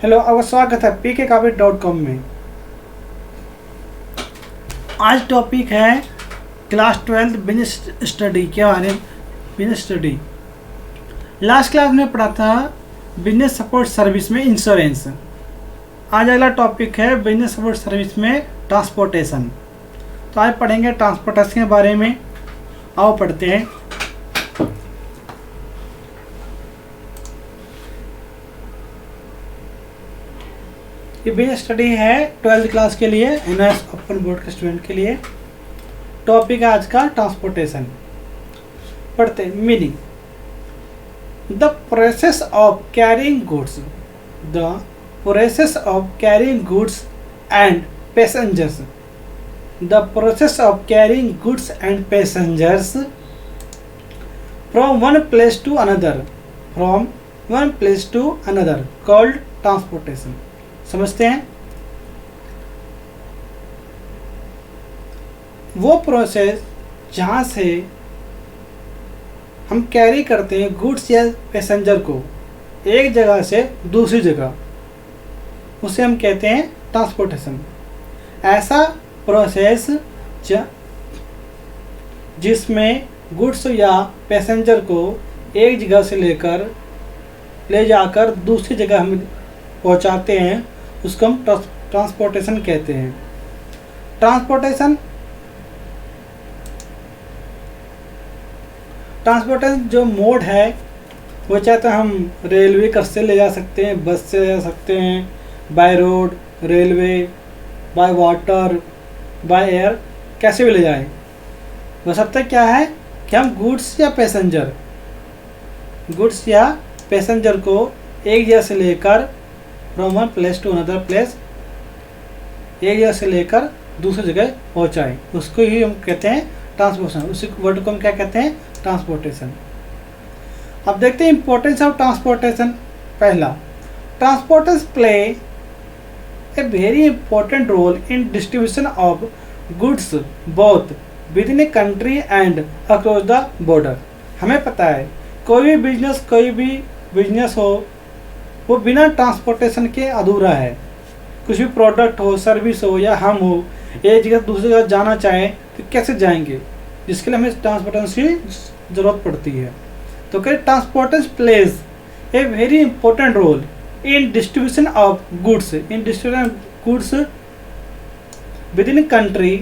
Hello, आपका स्वागत है pkkavi.com में। आज टॉपिक है क्लास 12 बिजनेस स्टडी के बारे में। बिजनेस स्टडी लास्ट क्लास में पढ़ा था बिजनेस सपोर्ट सर्विस में इंश्योरेंस। आज अगला टॉपिक है बिजनेस सपोर्ट सर्विस में ट्रांसपोर्टेशन। तो आज पढ़ेंगे ट्रांसपोर्टेशन के बारे में। आओ पढ़ते हैं। ये बिजनेस स्टडी है 12th क्लास के लिए, एनएस ओपन बोर्ड के स्टूडेंट के लिए। टॉपिक है आज का ट्रांसपोर्टेशन। पढ़ते हैं। Meaning the process of carrying goods, the process of carrying goods and passengers, the process of carrying goods and passengers from one place to another, from one place to another called transportation. समझते हैं। वो process जहाँ से हम carry करते हैं goods या passenger को एक जगह से दूसरी जगह, उसे हम कहते हैं ट्रांसपोर्टेशन। ऐसा प्रोसेस जिसमें गुड्स या पैसेंजर को एक जगह से ले जाकर दूसरी जगह हम पहुंचाते हैं, उसको हम ट्रांसपोर्टेशन कहते हैं। ट्रांसपोर्टेशन जो मोड है वो चाहे तो हम रेलवे से ले जा सकते हैं, बस से ले जा सकते हैं, by road, railway, by water, by air, कैसे भी ले जाएं। वो सब तक क्या है कि हम गुड्स या पैसेंजर को एक जगह से लेकर from one place to another place, एक जगह से लेकर दूसरी जगह पहुंचाएं, उसको ही हम कहते हैं ट्रांसपोर्टेशन। उसी वर्ड को हम क्या कहते हैं? ट्रांसपोर्टेशन। अब देखते हैं इंपॉर्टेंस ऑफ ट्रांसपोर्टेशन। पहला, transporters play a very important role in distribution of goods both within a country and across the border. हमें पता है कोई भी बिजनेस हो वो बिना ट्रांसपोर्टेशन के अधूरा है। कुछ भी प्रोडक्ट हो, सर्विस हो या हम हो, एक जगह दूसरी जगह जाना चाहें तो कैसे जाएंगे, जिसके लिए हमें ट्रांसपोर्टेशन की ज़रूरत पड़ती है। तो कह transportation plays a very important role in distribution of goods, within country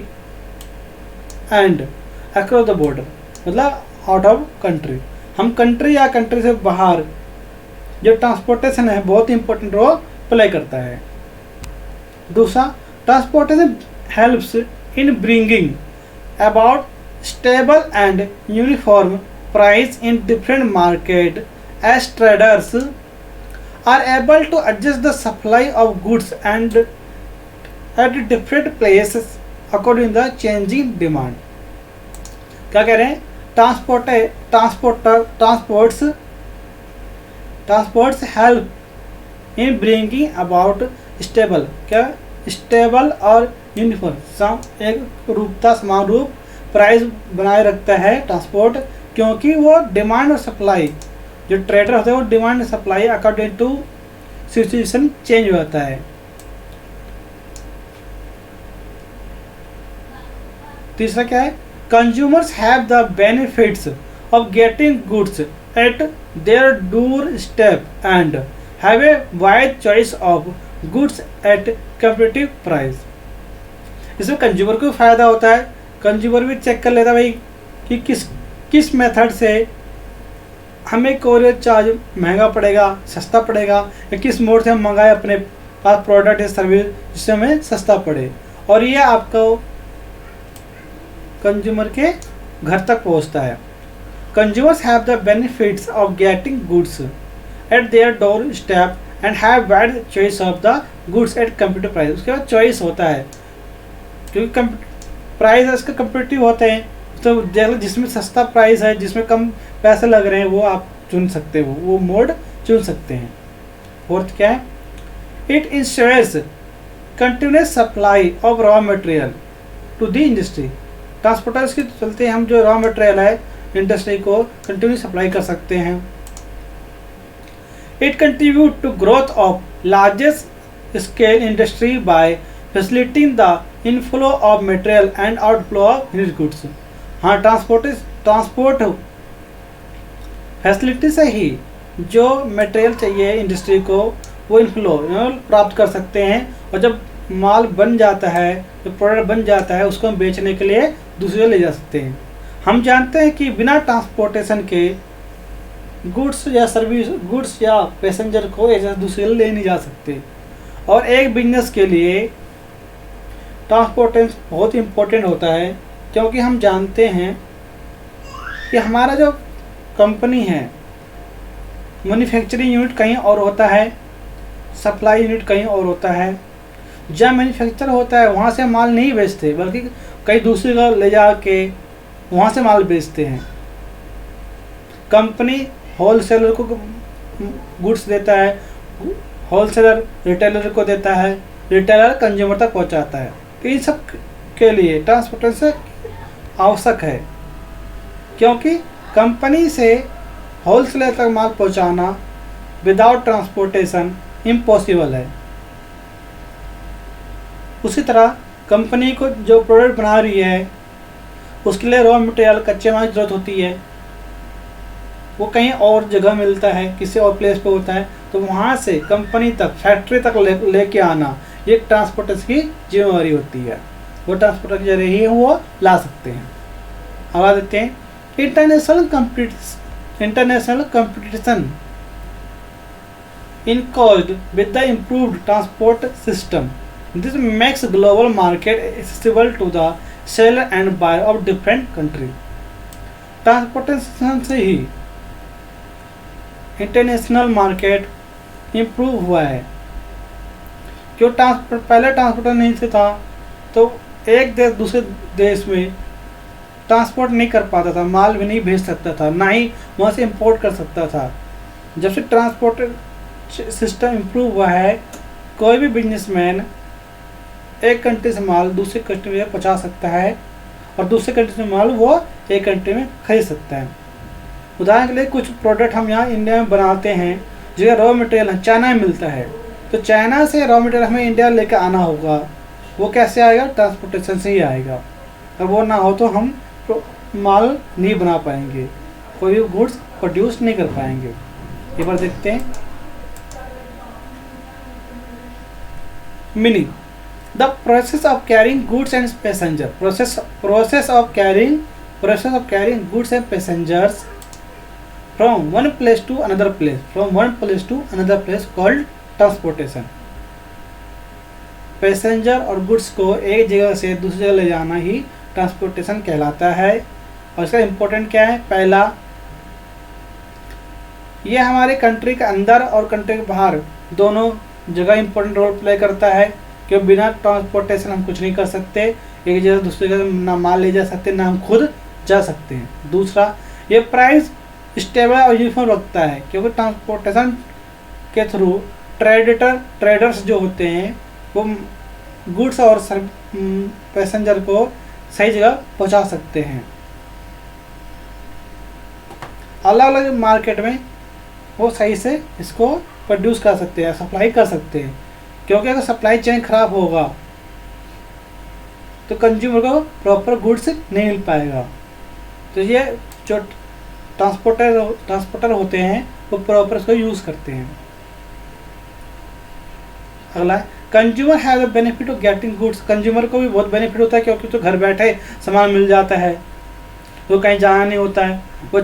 and across the border, मतलब आउट ऑफ कंट्री। हम कंट्री या कंट्री से बाहर जो ट्रांसपोर्टेशन है बहुत इंपॉर्टेंट रोल प्ले करता है। दूसरा, transportation helps in bringing about stable and uniform price in different market as traders are able to adjust the supply of goods and at different places according the changing demand. क्या कह रहे हैं? Transports help in bringing about stable और uniform, एक रूपता समान रूप price बनाए रखता है ट्रांसपोर्ट, क्योंकि वो डिमांड और सप्लाई, जो ट्रेडर होते हैं वो डिमांड और supply according to situation change होता है। तीसरा क्या है? Consumers have the benefits of getting goods at their doorstep and have a wide choice of goods at competitive price। इसमें कंज्यूमर को फ़ायदा होता है। कंज्यूमर भी चेक कर लेता है भाई कि किस मेथड से हमें कोरियर चार्ज महंगा पड़ेगा, सस्ता पड़ेगा, या किस मोड से हम मंगाए अपने पास प्रोडक्ट या सर्विस जिससे हमें सस्ता पड़े, और ये आपको कंज्यूमर के घर तक पहुंचता है। Consumers have the benefits of getting goods at their doorstep and have wide choice of the goods at competitive price। उसके बाद चॉइस होता है, क्योंकि प्राइस इसका competitive होते हैं, तो जिसमें सस्ता प्राइस है, जिसमें कम पैसे लग रहे हैं, वो आप चुन सकते हो, वो मोड चुन सकते हैं। फोर्थ क्या है? It ensures continuous supply of raw material to the industry। Transporters के चलते हम जो रॉ मटेरियल है इंडस्ट्री को कंटिन्यू सप्लाई कर सकते हैं। It contribute to growth of largest scale industry by facilitating the inflow of material and outflow of finished goods. हाँ, ट्रांसपोर्ट फैसिलिटी से ही जो मटेरियल चाहिए इंडस्ट्री को वो इनफ्लो प्राप्त कर सकते हैं, और जब माल बन जाता है, जो प्रोडक्ट बन जाता है, उसको हम बेचने के लिए दूसरी जगह ले जा सकते हैं। हम जानते हैं कि बिना ट्रांसपोर्टेशन के गुड्स या पैसेंजर को एक जगह दूसरी जगह ले नहीं जा सकते। और एक बिजनेस के लिए ट्रांसपोर्टेशन बहुत इम्पोर्टेंट होता है, क्योंकि हम जानते हैं कि हमारा जो कंपनी है, मैन्युफैक्चरिंग यूनिट कहीं और होता है, सप्लाई यूनिट कहीं और होता है। जहाँ मैन्युफैक्चर होता है वहाँ से माल नहीं बेचते, बल्कि कहीं दूसरी जगह ले जा के वहाँ से माल बेचते हैं। कंपनी होलसेलर को गुड्स देता है, होलसेलर रिटेलर को देता है, रिटेलर कंज्यूमर तक पहुँचाता है। तो इन सब के लिए ट्रांसपोर्टेशन आवश्यक है, क्योंकि कंपनी से होलसेलर तक माल पहुँचाना विदाउट ट्रांसपोर्टेशन इम्पॉसिबल है। उसी तरह कंपनी को जो प्रोडक्ट बना रही है उसके लिए रॉ मटेरियल, कच्चे माल की जरूरत होती है, वो कहीं और जगह मिलता है, किसी और प्लेस पे होता है, तो वहाँ से कंपनी तक, फैक्ट्री तक लेके आना ये ट्रांसपोर्टेशन की जिम्मेवारी होती है। वो ट्रांसपोर्टर के जरिए ही वो ला सकते हैं। आगे देखते हैं international competition in caused with the improved transport system. This makes global market accessible to the seller and buyer of different country. Transportation से ही इंटरनेशनल मार्केट इम्प्रूव हुआ है। क्यों पहले ट्रांसपोर्टर नहीं से था तो एक देश दूसरे देश में ट्रांसपोर्ट नहीं कर पाता था, माल भी नहीं भेज सकता था, ना ही वहाँ से इंपोर्ट कर सकता था। जब से ट्रांसपोर्ट सिस्टम इम्प्रूव हुआ है, कोई भी बिजनेसमैन एक कंट्री से माल दूसरी कंट्री में पहुंचा सकता है, और दूसरे कंट्री से माल वो एक कंट्री में खरीद सकता है। उदाहरण के लिए कुछ प्रोडक्ट हम यहाँ इंडिया में बनाते हैं, जो रॉ मटेरियल चाइना में मिलता है, तो चाइना से रॉ मटेरियल हमें इंडिया लेकर आना होगा। वो कैसे आएगा? ट्रांसपोर्टेशन से ही आएगा। अगर वो ना हो तो हम माल नहीं बना पाएंगे, कोई भी गुड्स प्रोड्यूस नहीं कर पाएंगे। एक बार देखते हैं meaning. The process of carrying goods and passenger, process of carrying goods and passengers from one place to another place called transportation. Passenger और गुड्स को एक जगह से दूसरी जगह ले जाना ही ट्रांसपोर्टेशन कहलाता है। और इसका इम्पोर्टेंट क्या है? पहला, ये हमारे कंट्री के अंदर और कंट्री के बाहर दोनों जगह इम्पोर्टेंट रोल प्ले करता है, क्योंकि बिना ट्रांसपोर्टेशन हम कुछ नहीं कर सकते। एक जगह दूसरी जगह ना माल ले जा सकते, ना हम खुद जा सकते हैं। दूसरा, ये प्राइस स्टेबल और यूनिफॉर्म रखता है, क्योंकि ट्रांसपोर्टेशन के थ्रू ट्रेडर्स जो होते हैं वो गुड्स और पैसेंजर को सही जगह पहुंचा सकते हैं। अलग अलग मार्केट में वो सही से इसको प्रोड्यूस कर सकते हैं, सप्लाई कर सकते हैं। क्योंकि अगर सप्लाई चेन खराब होगा तो कंज्यूमर को प्रॉपर गुड्स नहीं मिल पाएगा। तो ये जो ट्रांसपोर्टर होते हैं वो प्रॉपर इसको यूज़ करते हैं। अगला, consumer have the benefit of getting goods. Consumer को भी बहुत बेनिफिट होता है, क्योंकि तो घर बैठे सामान मिल जाता है, तो कहीं जाना नहीं होता है। वो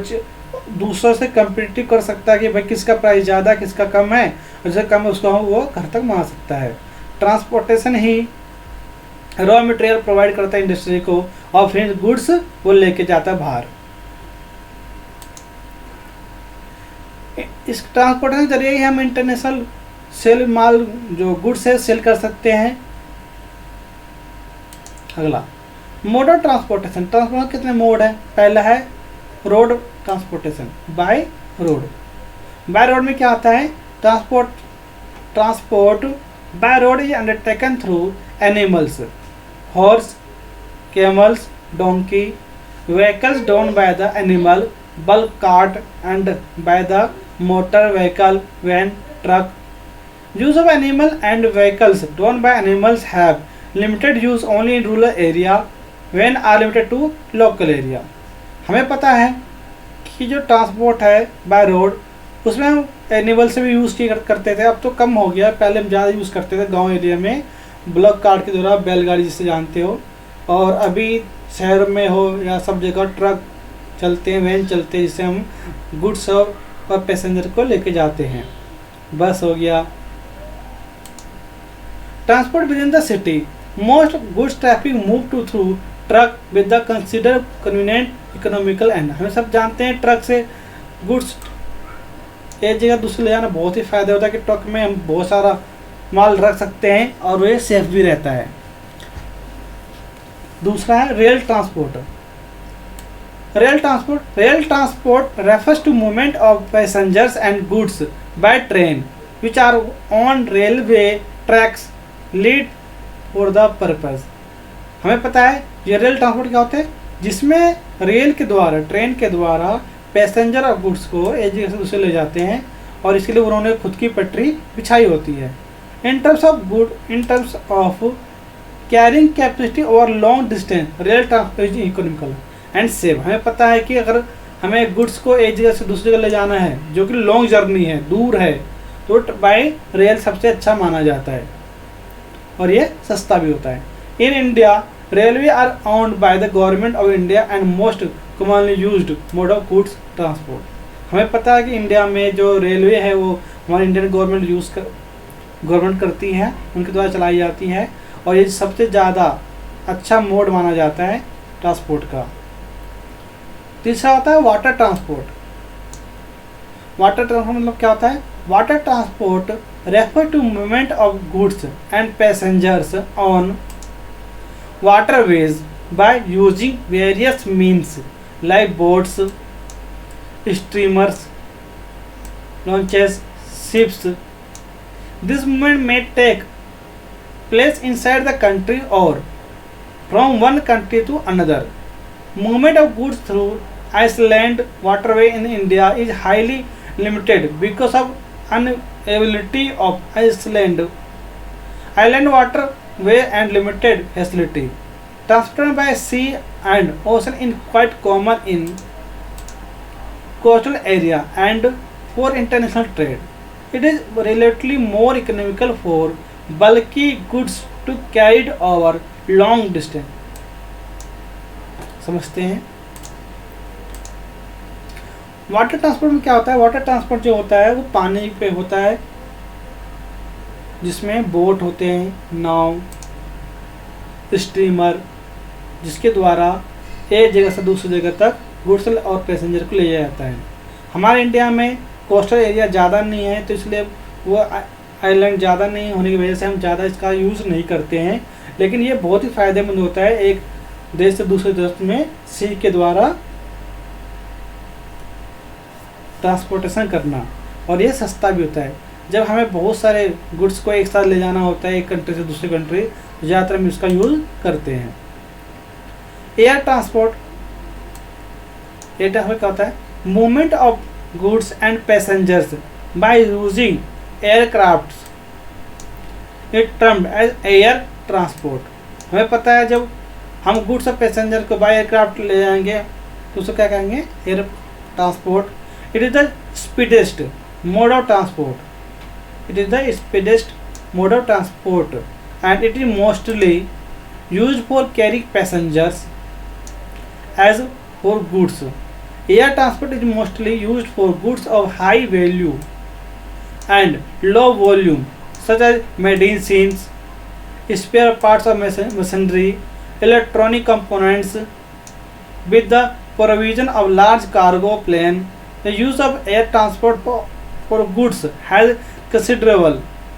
दूसरों से कंपीटिव कर सकता है कि भाई किसका प्राइस ज़्यादा किसका कम है, और जिसका कम है उसको वो घर तक मंगा सकता है। ट्रांसपोर्टेशन ही रॉ मटेरियल प्रोवाइड करता है इंडस्ट्री को, और फिर गुड्स वो लेके जाता है बाहर। इस ट्रांसपोर्टेशन के जरिए ही हम इंटरनेशनल सेल माल जो गुड्स है सेल कर सकते हैं। अगला, मोड ऑफ ट्रांसपोर्टेशन। ट्रांसपोर्टेशन कितने मोड है? पहला है road transportation, by road. By road में क्या आता है? Transport by road is undertaken through animals, horse, camels, donkey, vehicles drawn by the animal, bulk cart and by the motor vehicle, van, truck, use of animal and vehicles drawn by animals have limited use only in rural area when are limited to local area. हमें पता है कि जो transport है by road उसमें हम animal से भी यूज़ किया करते थे, अब तो कम हो गया, पहले हम ज़्यादा यूज़ करते थे गांव एरिया में ब्लॉक कार्ट के द्वारा, बैलगाड़ी जिसे जानते हो, और अभी शहर में हो या सब जगह ट्रक चलते हैं, वैन चलते हैं जिससे हम गुड्स और पैसेंजर को लेके जाते हैं। बस हो गया। Transport within the city most goods traffic move to through truck with the consider convenient economical and. हम सब जानते हैं ट्रक से गुड्स एक जगह दूसरी ले जाना बहुत ही फ़ायदा होता है कि ट्रक में हम बहुत सारा माल रख सकते हैं और वो सेफ भी रहता है। दूसरा है rail transport. Rail transport refers to movement of passengers and goods by train which are on railway tracks laid for the purpose. हमें पता है ये रेल ट्रांसपोर्ट क्या होते हैं, जिसमें रेल के द्वारा, ट्रेन के द्वारा पैसेंजर और गुड्स को एक जगह से दूसरे ले जाते हैं और इसके लिए उन्होंने खुद की पटरी बिछाई होती है। In terms of carrying capacity over long distance rail transport is economical and safe. हमें पता है कि अगर हमें गुड्स को एक जगह से दूसरी जगह ले जाना है जो कि लॉन्ग जर्नी है, दूर है, तो बाय रेल सबसे अच्छा माना जाता है और ये सस्ता भी होता है। In India railway are owned by the government of India and most commonly used mode of goods transport. हमें पता है कि इंडिया में जो रेलवे है वो हमारी इंडियन गवर्नमेंट करती है, उनके द्वारा चलाई जाती है और ये सबसे ज़्यादा अच्छा मोड माना जाता है ट्रांसपोर्ट का। तीसरा होता है वाटर ट्रांसपोर्ट। वाटर ट्रांसपोर्ट मतलब क्या होता है? Water transport refer to movement of goods and passengers on waterways by using various means like boats, steamers, launches, ships. This movement may take place inside the country or from one country to another. Movement of goods through Iceland waterway in India is highly limited because of unavailability of island waterway and limited facility. Transport by sea and ocean is quite common in coastal area and for international trade. It is relatively more economical for bulky goods to carried over long distance. समझते हैं water transport में क्या होता है? Water transport जो होता है वो पानी पे होता है, जिसमें बोट होते हैं, नाव, स्टीमर, जिसके द्वारा एक जगह से दूसरी जगह तक गुड्स और पैसेंजर को ले जाया जाता है। हमारे इंडिया में कोस्टल एरिया ज़्यादा नहीं है, तो इसलिए वो आइलैंड ज़्यादा नहीं होने की वजह से हम ज़्यादा इसका यूज़ नहीं करते हैं, लेकिन ये बहुत ही फ़ायदेमंद होता है एक देश से दूसरे देश में सी के द्वारा ट्रांसपोर्टेशन करना, और ये सस्ता भी होता है। जब हमें बहुत सारे गुड्स को एक साथ ले जाना होता है एक कंट्री से दूसरी कंट्री, तो ज़्यादातर हम इसका यूज़ करते हैं। एयर ट्रांसपोर्ट क्या होता है? Movement of goods and passengers by using aircrafts, it termed as air transport. हमें पता है जब हम गुड्स और पैसेंजर को बाय एयरक्राफ्ट ले जाएंगे तो उसको क्या कहेंगे? Air transport. It is the speediest mode of transport. It is the speediest mode of transport and it is mostly used for carrying passengers as for goods. Air transport is mostly used for goods of high value and low volume such as medicines, spare parts of machinery, electronic components. With the provision of large cargo plane, the use of air transport for goods has considerable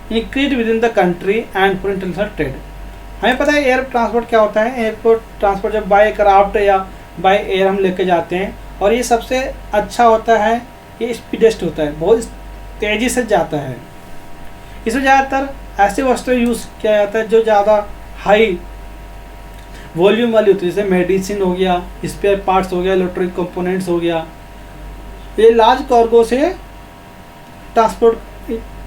increase within the country and for international trade. हमें पता है air transport क्या होता है? Airport transport जब bye craft या by air हम लेके जाते हैं, और ये सबसे अच्छा होता है, ये स्पीडेस्ट होता है, बहुत तेज़ी से जाता है। इसमें ज़्यादातर ऐसी वस्तुएं यूज़ किया जाता है जो ज़्यादा हाई वॉल्यूम वाली होती है, जैसे मेडिसिन हो गया, स्पेयर पार्ट्स हो गया, इलेक्ट्रॉनिक कंपोनेंट्स हो गया। ये लार्ज कार्गो से ट्रांसपोर्ट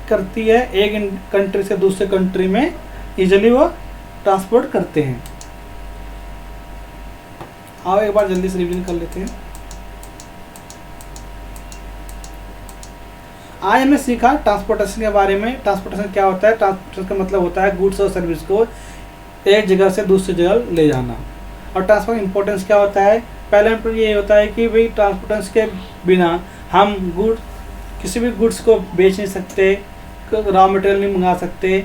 करती है, एक कंट्री से दूसरे कंट्री में इजीली वो ट्रांसपोर्ट करते हैं। आओ एक बार जल्दी से रिवीजन कर लेते हैं। आज हमने सीखा ट्रांसपोर्टेशन के बारे में। ट्रांसपोर्टेशन क्या होता है? ट्रांसपोर्टेशन का मतलब होता है गुड्स और सर्विस को एक जगह से दूसरी जगह ले जाना। और ट्रांसपोर्ट इंपॉर्टेंस क्या होता है? पहला इंपॉर्टेंस ये होता है कि भाई ट्रांसपोर्टेशन के बिना हम किसी भी गुड्स को बेच नहीं सकते, रॉ मटेरियल नहीं मंगा सकते,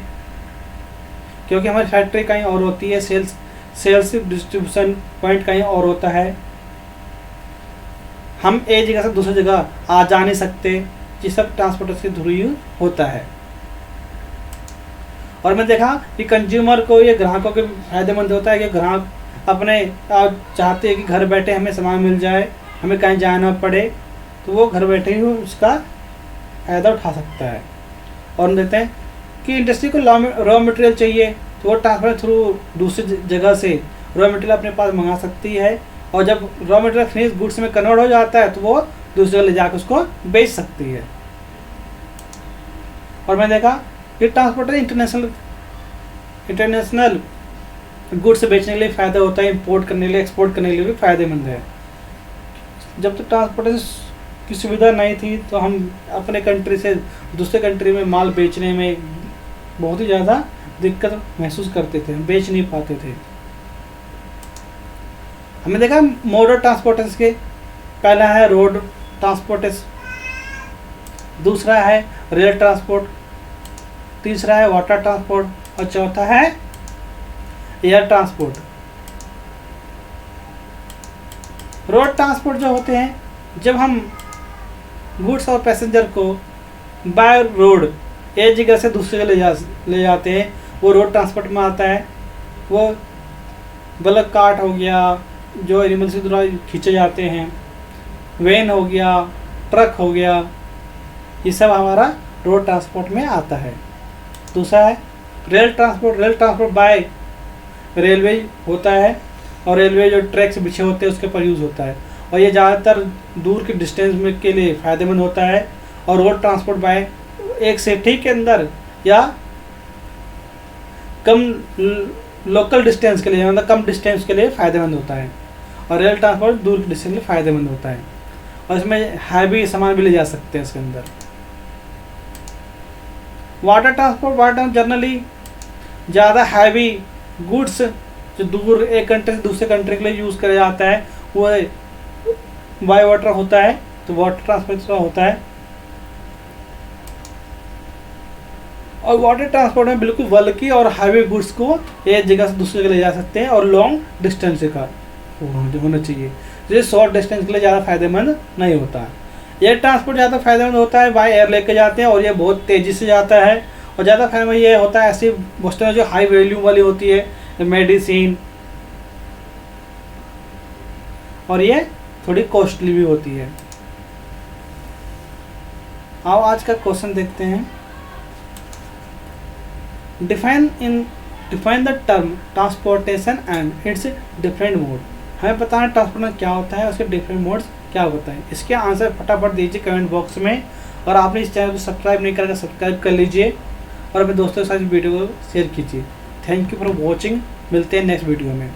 क्योंकि हमारी फैक्ट्री कहीं और होती है, सेल्स डिस्ट्रीब्यूशन पॉइंट कहीं और होता है। हम एक जगह से दूसरी जगह आ जा नहीं सकते। ये सब ट्रांसपोर्टेशन के थ्रू ही होता है। और मैं देखा कि कंज्यूमर को, ये ग्राहकों के फायदेमंद होता है कि ग्राहक अपने चाहते हैं कि घर बैठे हमें सामान मिल जाए, हमें कहीं जाना पड़े, तो वो घर बैठे ही उसका फ़ायदा उठा सकता है। और हम देखते हैं कि इंडस्ट्री को रॉ मटेरियल चाहिए, तो वो ट्रांसपोर्ट थ्रू दूसरी जगह से रॉ मटेरियल अपने पास मंगा सकती है। और जब रॉ मटेरियल फिनिश गुड्स में कन्वर्ट हो जाता है तो वो दूसरी जगह ले जाकर उसको बेच सकती है। और मैं देखा कि ट्रांसपोर्टर इंटरनेशनल गुड्स बेचने के लिए फ़ायदा होता है, इंपोर्ट करने के लिए, एक्सपोर्ट करने के लिए भी फ़ायदेमंद है। जब तक ट्रांसपोर्टेशन की सुविधा नहीं थी तो हम अपने कंट्री से दूसरे कंट्री में माल बेचने में बहुत ही ज़्यादा दिक्कत महसूस करते थे, हम बेच नहीं पाते थे। हमने देखा मोड ऑफ ट्रांसपोर्टेशन के, पहला है रोड ट्रांसपोर्टेशन, दूसरा है रेल ट्रांसपोर्ट, तीसरा है वाटर ट्रांसपोर्ट और चौथा है एयर ट्रांसपोर्ट। रोड ट्रांसपोर्ट जो होते हैं, जब हम गुड्स और पैसेंजर को बाय रोड एक जगह से दूसरी जगह ले जाते हैं, वो रोड ट्रांसपोर्ट में आता है। वो बल्क कार्ट हो गया जो एनिमल्स के द्वारा खींचे जाते हैं, वैन हो गया, ट्रक हो गया, ये सब हमारा रोड ट्रांसपोर्ट में आता है। दूसरा है rail transport. Rail transport bye railway होता है, और रेलवे जो ट्रैक्स बिछे होते हैं उसके पर यूज़ होता है, और ये ज़्यादातर दूर के डिस्टेंस में के लिए फ़ायदेमंद होता है। और रोड ट्रांसपोर्ट बाय एक सिटी के अंदर या कम लोकल डिस्टेंस के लिए, मतलब कम डिस्टेंस के लिए फ़ायदेमंद होता है। और रेल ट्रांसपोर्ट दूर के डिस्टेंस के लिए फ़ायदेमंद होता है, और इसमें हैवी सामान भी ले जा सकते हैं इसके अंदर। वाटर ट्रांसपोर्ट जनरली ज़्यादा हैवी गुड्स जो दूर एक कंट्री से दूसरे कंट्री के लिए यूज़ किया जाता है, वो बाय वाटर होता है, तो वाटर ट्रांसपोर्ट होता है। और वाटर ट्रांसपोर्ट में बिल्कुल बल्कि और हैवी गुड्स को एक जगह से दूसरी जगह ले जा सकते हैं, और लॉन्ग डिस्टेंस का होना चाहिए, जो शॉर्ट डिस्टेंस के लिए ज़्यादा फायदेमंद नहीं होता। एयर ट्रांसपोर्ट ज़्यादा फायदेमंद होता है, बाय एयर लेके जाते हैं, और ये बहुत तेज़ी से जाता है। और ज़्यादा फायदेमंद ये होता है ऐसी वस्तुएं जो हाई वैल्यू वाली होती है, मेडिसिन, और ये थोड़ी कॉस्टली भी होती है। आओ आज का क्वेश्चन देखते हैं। Define the term transportation and it's different mode. हमें बताना ट्रांसपोर्टेशन क्या होता है, उसके डिफरेंट मोड्स क्या होता है। इसके आंसर फटाफट दीजिए कमेंट बॉक्स में, और आपने इस चैनल को सब्सक्राइब नहीं करके सब्सक्राइब कर लीजिए, और अपने दोस्तों के साथ वीडियो को शेयर कीजिए। Thank you for watching. मिलते हैं नेक्स्ट वीडियो में।